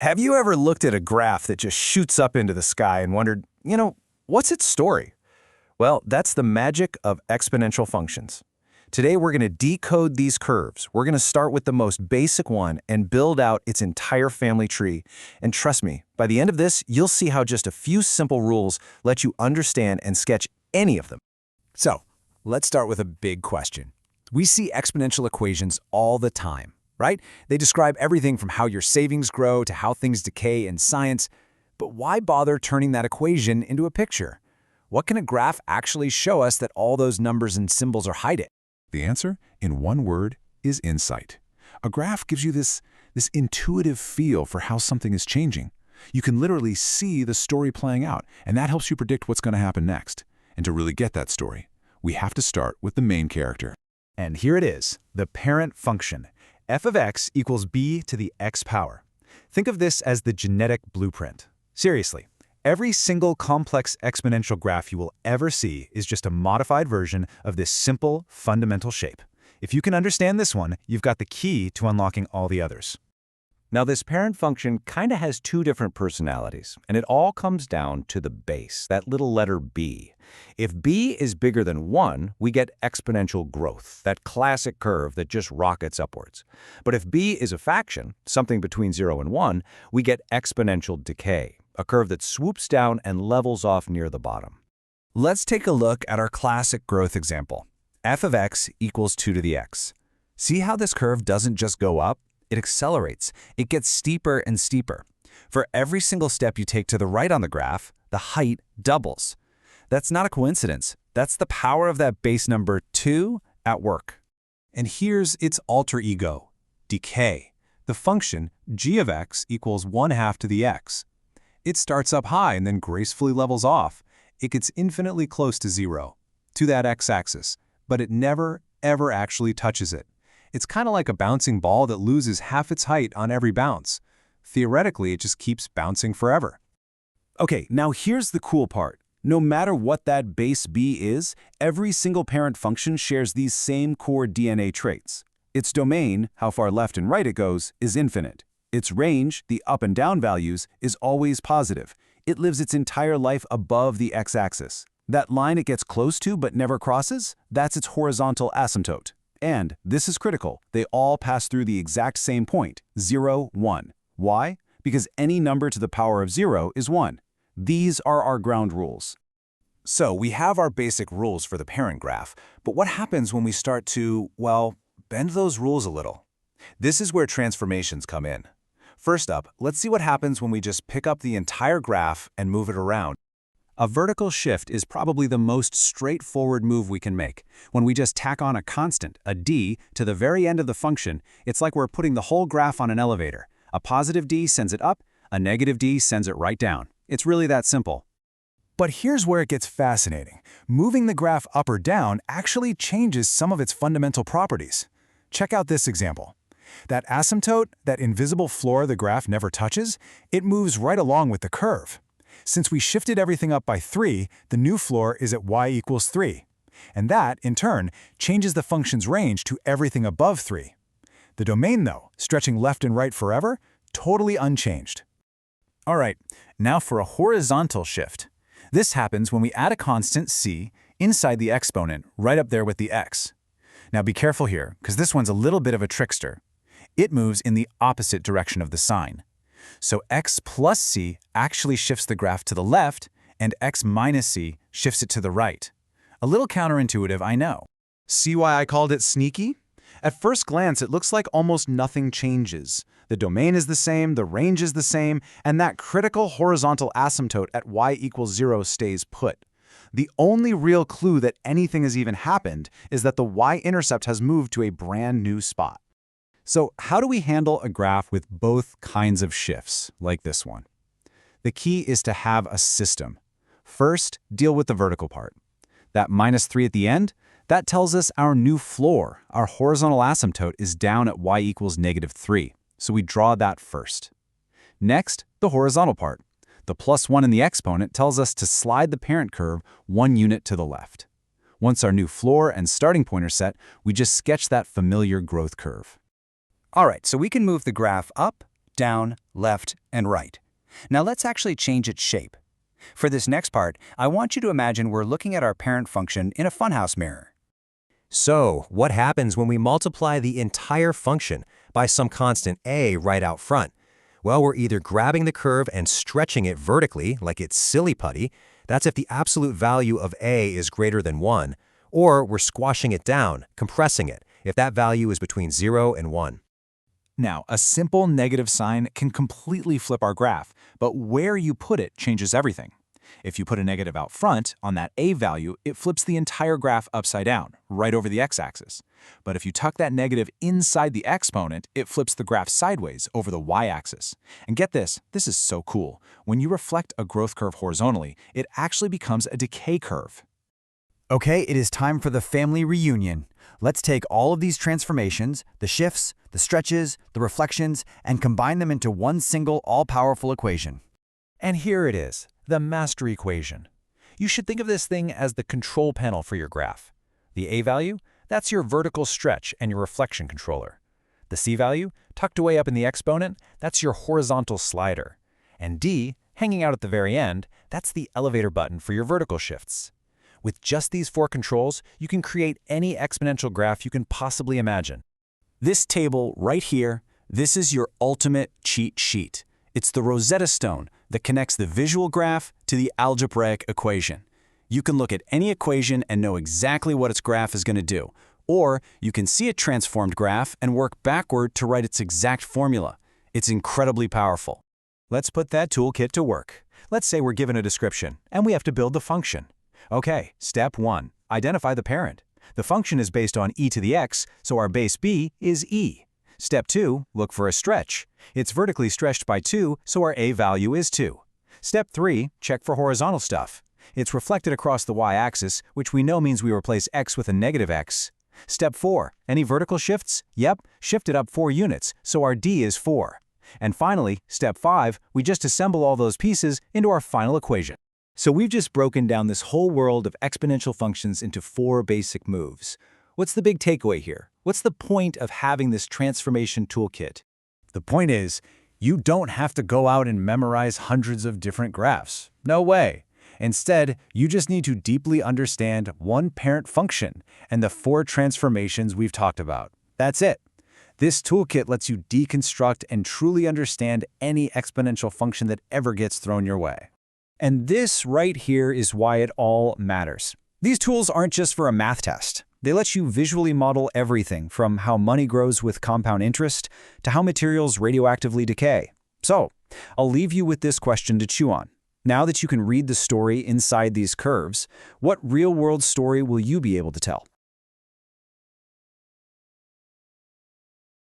Have you ever looked at a graph that just shoots up into the sky and wondered, what's its story? Well, that's the magic of exponential functions. Today, we're going to decode these curves. We're going to start with the most basic one and build out its entire family tree. And trust me, by the end of this, you'll see how just a few simple rules let you understand and sketch any of them. So, let's start with a big question. We see exponential equations all the time, right? They describe everything from how your savings grow to how things decay in science. But why bother turning that equation into a picture? What can a graph actually show us that all those numbers and symbols are hiding? The answer, in one word, is insight. A graph gives you this intuitive feel for how something is changing. You can literally see the story playing out, and that helps you predict what's going to happen next. And to really get that story, we have to start with the main character. And here it is, the parent function. f of x equals b to the x power. Think of this as the genetic blueprint. Seriously, every single complex exponential graph you will ever see is just a modified version of this simple, fundamental shape. If you can understand this one, you've got the key to unlocking all the others. Now, this parent function kind of has two different personalities, and it all comes down to the base, that little letter b. If b is bigger than 1, we get exponential growth, that classic curve that just rockets upwards. But if b is a fraction, something between 0 and 1, we get exponential decay, a curve that swoops down and levels off near the bottom. Let's take a look at our classic growth example. f of x equals 2 to the x. See how this curve doesn't just go up? It accelerates. It gets steeper and steeper. For every single step you take to the right on the graph, the height doubles. That's not a coincidence. That's the power of that base number 2 at work. And here's its alter ego, decay. The function g of x equals 1/2 to the x. It starts up high and then gracefully levels off. It gets infinitely close to 0, to that x-axis, but it never, ever actually touches it. It's kind of like a bouncing ball that loses half its height on every bounce. Theoretically, it just keeps bouncing forever. Okay, now here's the cool part. No matter what that base b is, every single parent function shares these same core DNA traits. Its domain, how far left and right it goes, is infinite. Its range, the up and down values, is always positive. It lives its entire life above the x-axis. That line it gets close to but never crosses, that's its horizontal asymptote. And, this is critical, they all pass through the exact same point, 0, 1. Why? Because any number to the power of 0 is 1. These are our ground rules. So we have our basic rules for the parent graph, but what happens when we start to, well, bend those rules a little? This is where transformations come in. First up, let's see what happens when we just pick up the entire graph and move it around. A vertical shift is probably the most straightforward move we can make. When we just tack on a constant, a d, to the very end of the function, it's like we're putting the whole graph on an elevator. A positive d sends it up, a negative d sends it right down. It's really that simple. But here's where it gets fascinating. Moving the graph up or down actually changes some of its fundamental properties. Check out this example. That asymptote, that invisible floor the graph never touches, it moves right along with the curve. Since we shifted everything up by 3, the new floor is at y equals 3. And that, in turn, changes the function's range to everything above 3. The domain, though, stretching left and right forever, totally unchanged. All right, now for a horizontal shift. This happens when we add a constant c inside the exponent, right up there with the x. Now be careful here, because this one's a little bit of a trickster. It moves in the opposite direction of the sign. So x plus c actually shifts the graph to the left, and x minus c shifts it to the right. A little counterintuitive, I know. See why I called it sneaky? At first glance, it looks like almost nothing changes. The domain is the same, the range is the same, and that critical horizontal asymptote at y equals 0 stays put. The only real clue that anything has even happened is that the y-intercept has moved to a brand new spot. So how do we handle a graph with both kinds of shifts, like this one? The key is to have a system. First, deal with the vertical part. That -3 at the end, that tells us our new floor, our horizontal asymptote, is down at y equals -3, so we draw that first. Next, the horizontal part. The +1 in the exponent tells us to slide the parent curve 1 unit to the left. Once our new floor and starting point are set, we just sketch that familiar growth curve. All right, so we can move the graph up, down, left, and right. Now let's actually change its shape. For this next part, I want you to imagine we're looking at our parent function in a funhouse mirror. So, what happens when we multiply the entire function by some constant a right out front? Well, we're either grabbing the curve and stretching it vertically, like it's silly putty, that's if the absolute value of a is greater than 1, or we're squashing it down, compressing it, if that value is between 0 and 1. Now, a simple negative sign can completely flip our graph, but where you put it changes everything. If you put a negative out front, on that a value, it flips the entire graph upside down, right over the x-axis. But if you tuck that negative inside the exponent, it flips the graph sideways over the y-axis. And get this is so cool. When you reflect a growth curve horizontally, it actually becomes a decay curve. Okay, it is time for the family reunion. Let's take all of these transformations, the shifts, the stretches, the reflections, and combine them into one single all-powerful equation. And here it is, the master equation. You should think of this thing as the control panel for your graph. The a value, that's your vertical stretch and your reflection controller. The c value, tucked away up in the exponent, that's your horizontal slider. And d, hanging out at the very end, that's the elevator button for your vertical shifts. With just these 4 controls, you can create any exponential graph you can possibly imagine. This table right here, this is your ultimate cheat sheet. It's the Rosetta Stone that connects the visual graph to the algebraic equation. You can look at any equation and know exactly what its graph is going to do. Or you can see a transformed graph and work backward to write its exact formula. It's incredibly powerful. Let's put that toolkit to work. Let's say we're given a description, and we have to build the function. Okay, step 1, identify the parent. The function is based on e to the x, so our base b is e. Step 2, look for a stretch. It's vertically stretched by 2, so our a value is 2. Step 3, check for horizontal stuff. It's reflected across the y-axis, which we know means we replace x with a negative x. Step 4, any vertical shifts? Yep, shift it up 4 units, so our d is 4. And finally, step 5, we just assemble all those pieces into our final equation. So we've just broken down this whole world of exponential functions into 4 basic moves. What's the big takeaway here? What's the point of having this transformation toolkit? The point is, you don't have to go out and memorize hundreds of different graphs. No way. Instead, you just need to deeply understand one parent function and the 4 transformations we've talked about. That's it. This toolkit lets you deconstruct and truly understand any exponential function that ever gets thrown your way. And this right here is why it all matters. These tools aren't just for a math test. They let you visually model everything from how money grows with compound interest to how materials radioactively decay. So, I'll leave you with this question to chew on. Now that you can read the story inside these curves, what real-world story will you be able to tell?